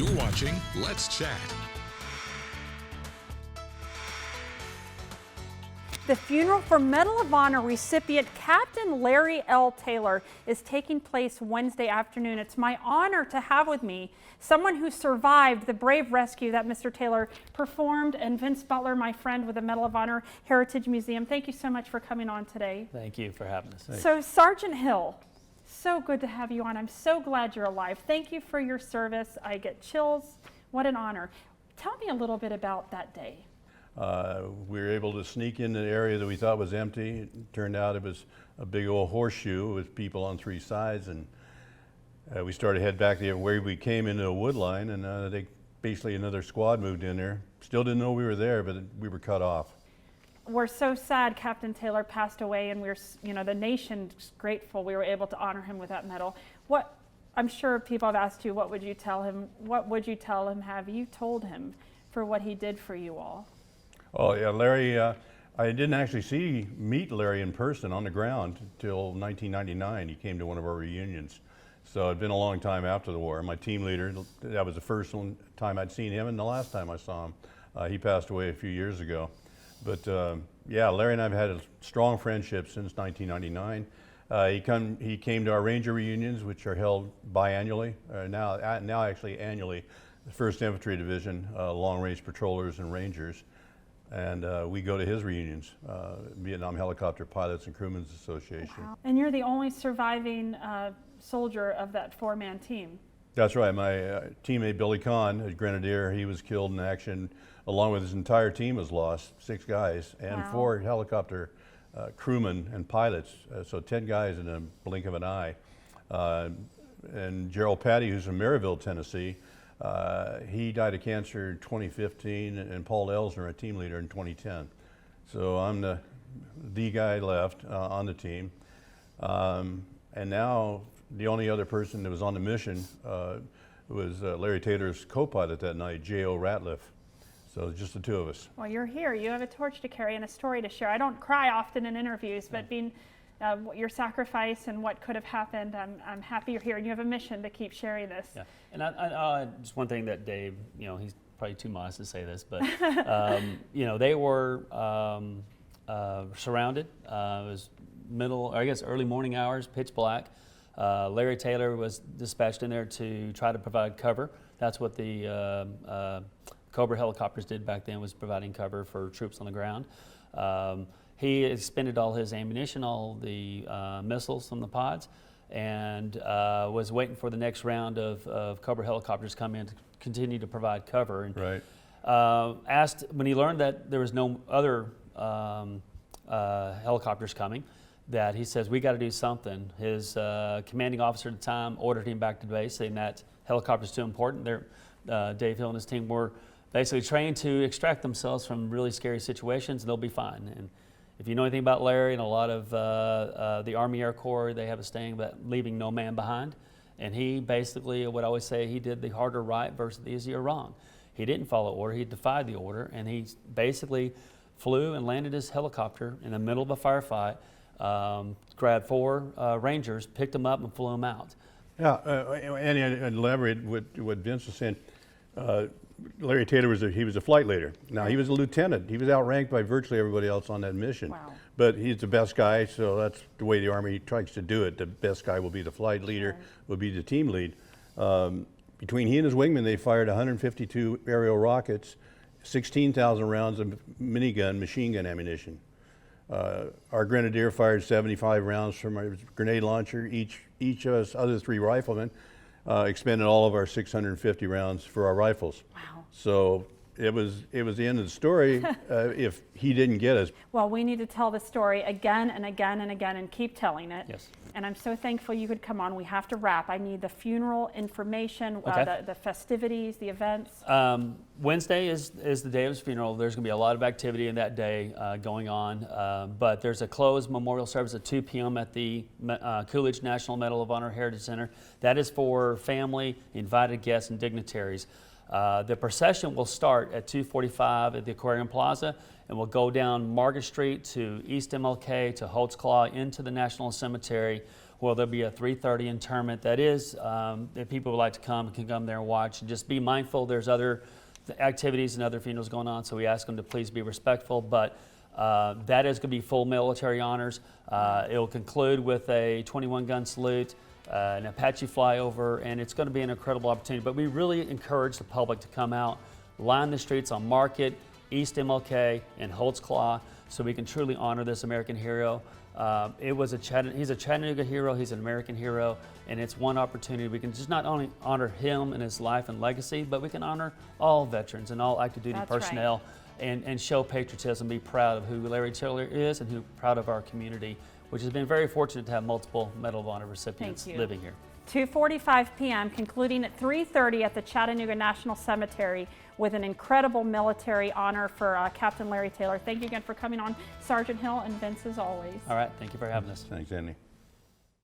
You're watching Let's Chat. The funeral for Medal of Honor recipient Captain Larry L. Taylor is taking place Wednesday afternoon. It's my honor to have with me someone who survived the brave rescue that Mr. Taylor performed, and Vince Butler, my friend with the Medal of Honor Heritage Museum. Thank you so much for coming on today. Thank you for having us. Thanks. So Sergeant Hill, so good to have you on. I'm so glad you're alive. Thank you for your service. I get chills. What an honor. Tell me a little bit about that day. We were able to sneak into the area that we thought was empty. It turned out it was a big old horseshoe with people on three sides, and we started to head back the way we came into a wood line, and basically another squad moved in there. Still didn't know we were there, but we were cut off. We're so sad Captain Taylor passed away, and the nation's grateful we were able to honor him with that medal. I'm sure people have asked you, what would you tell him? What would you tell him? Have you told him for what he did for you all? Oh yeah, Larry, I didn't actually meet Larry in person on the ground until 1999. He came to one of our reunions. So it'd been a long time after the war. My team leader, that was the first time I'd seen him and the last time I saw him. He passed away a few years ago. But yeah, Larry and I have had a strong friendship since 1999. He came to our Ranger reunions, which are held biannually, now actually annually, the 1st Infantry Division, long range patrollers and Rangers. And we go to his reunions, Vietnam Helicopter Pilots and Crewmen's Association. Wow. And you're the only surviving soldier of that 4-man team. That's right. My teammate Billy Kahn, a grenadier, he was killed in action, along with his entire team was lost, 6 guys, and Wow. 4 helicopter crewmen and pilots, so 10 guys in a blink of an eye. And Gerald Patty, who's from Maryville, Tennessee, he died of cancer in 2015, and Paul Elsner, a team leader, in 2010. So I'm the guy left on the team. And now the only other person that was on the mission was Larry Taylor's co-pilot that night, J.O. Ratliff. So just the 2 of us. Well, you're here. You have a torch to carry and a story to share. I don't cry often in interviews, but being your sacrifice and what could have happened, I'm happy you're here, and you have a mission to keep sharing this. Yeah, and just one thing that Dave, he's probably too modest to say this, but they were surrounded. It was early morning hours, pitch black. Larry Taylor was dispatched in there to try to provide cover. That's what the Cobra helicopters did back then, was providing cover for troops on the ground. He expended all his ammunition, all the missiles from the pods, and was waiting for the next round of Cobra helicopters to come in to continue to provide cover. And, right. Asked, when he learned that there was no other helicopters coming, that he says, we got to do something. His commanding officer at the time ordered him back to base, saying that helicopter's too important. Dave Hill and his team were basically trained to extract themselves from really scary situations, and they'll be fine. And if you know anything about Larry and a lot of the Army Air Corps, they have a saying about leaving no man behind. And he basically, what I always say, he did the harder right versus the easier wrong. He didn't follow order, he defied the order, and he basically flew and landed his helicopter in the middle of a firefight, grabbed 4 Rangers, picked them up and flew them out. Yeah, and elaborate what Vince was saying. Larry Taylor was a flight leader. Now, he was a lieutenant. He was outranked by virtually everybody else on that mission. Wow. But he's the best guy, so that's the way the Army tries to do it. The best guy will be the flight leader, will be the team lead. Between he and his wingman, they fired 152 aerial rockets, 16,000 rounds of machine gun ammunition. Our grenadier fired 75 rounds from our grenade launcher. Each of us, other 3 riflemen, expended all of our 650 rounds for our rifles. Wow. So it was the end of the story if he didn't get us. Well, we need to tell the story again and again and again and keep telling it. Yes. And I'm so thankful you could come on. We have to wrap. I need the funeral information, Okay. The festivities, the events. Wednesday is the day of his funeral. There's going to be a lot of activity in that day going on, but there's a closed memorial service at 2 p.m. at the Coolidge National Medal of Honor Heritage Center. That is for family, invited guests, and dignitaries. The procession will start at 2:45 at the Aquarium Plaza, and we'll go down Market Street to East MLK to Holtzclaw into the National Cemetery, Well, there'll be a 3:30 interment. That is, if people would like to come, can come there and watch. And just be mindful, there's other activities and other funerals going on, so we ask them to please be respectful. But that is going to be full military honors. It will conclude with a 21-gun salute, an Apache flyover, and it's going to be an incredible opportunity. But we really encourage the public to come out, line the streets on Market, East MLK, and Holtzclaw, so we can truly honor this American hero. He's a Chattanooga hero, he's an American hero, and it's one opportunity. We can just not only honor him and his life and legacy, but we can honor all veterans and all active duty That's personnel and show patriotism, be proud of who Larry Taylor is and who proud of our community, which has been very fortunate to have multiple Medal of Honor recipients living here. 2:45 p.m., concluding at 3:30 at the Chattanooga National Cemetery with an incredible military honor for Captain Larry Taylor. Thank you again for coming on, Sergeant Hill, and Vince, as always. All right, thank you for having us. Thanks, Andy.